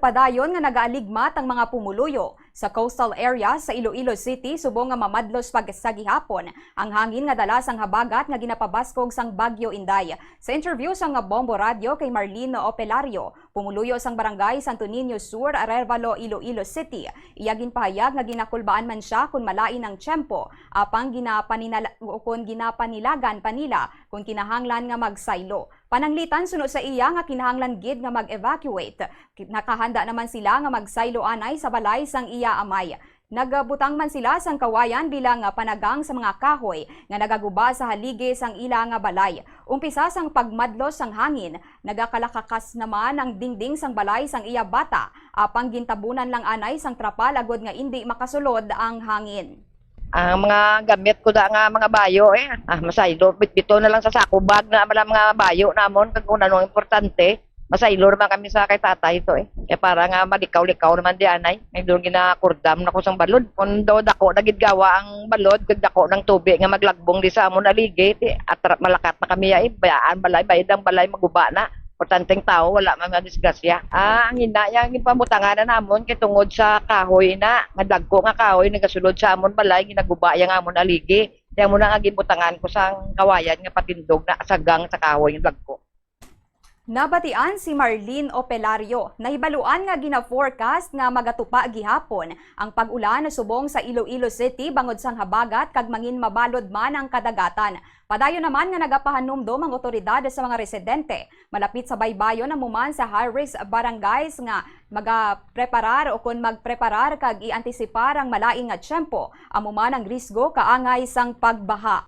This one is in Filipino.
padayon nga nagaaligmat ang mga pumuluyo sa coastal area sa Iloilo City subong nga mamadlos sa gihapon ang hangin nga dalas ang habagat nga ginapabaskog sang Bagyo Inday. Sa interview sa nga Bombo Radio kay Marlene Opelario, pumuluyo sang barangay Santo Niño Sur, Arevalo, Iloilo City. Iyagin pahayag nga ginakulbaan man siya kung malain ang tiyempo apang ginapanilagan panila kung kinahanglan nga magsaylo. Pananglitan suno sa iya nga kinahanglan gid nga mag-evacuate. Nakahanda naman sila nga magsaylo anay sa balay sang iya amay. Nagbutang man sila sang kawayan bilang panagang sa mga kahoy nga nagaguba sa haligi sang ila nga balay. Umpisa sang pagmadlos sang hangin, nagakalakakas naman ang dingding sang balay sang iya bata, apang gintabunan lang anay sang trapal agod nga indi makasulod ang hangin. Ang mga gamit ko da nga mga bayo masaylo bit-bito na lang sa sako bag na mga bayo namon kag una no importante masaylo naman kami sa kay tatay ito kaya para nga malikaw-likaw naman di anay may doon ginakurdam na ko sang balod kun daw dako nagidgawa ang balod kag dako ng tubig nga maglagbong di sa amon aligi at malakat na kami bayaan balay bayad ang balay maguba na. Importanteng tao, wala man disgrasya. Ang hinaya, ang pamutangan na namon, kay tungod sa kahoy na, madagko nga kahoy, nagasulod sa amon balay, ginagubaya nga amon aligi. Kaya mo na nga gibutangan ko sa kawayan nga patindog na asagang sa kahoy yung dagko. Nabatian si Marlene Opelario. Nahibaluan nga gina-forecast nga magatupa gihapon ang pag-ulan subong sa Iloilo City bangod sang habagat kag mangin mabalod man ang kadagatan. Padayon naman nga nagapahanumdom ang otoridad sa mga residente malapit sa baybayon na muman sa high-risk barangays nga magapreparar o kun magpreparar kag i-antisipar ang malaing nga tiyempo amuman ang risgo kaangay sang pagbaha.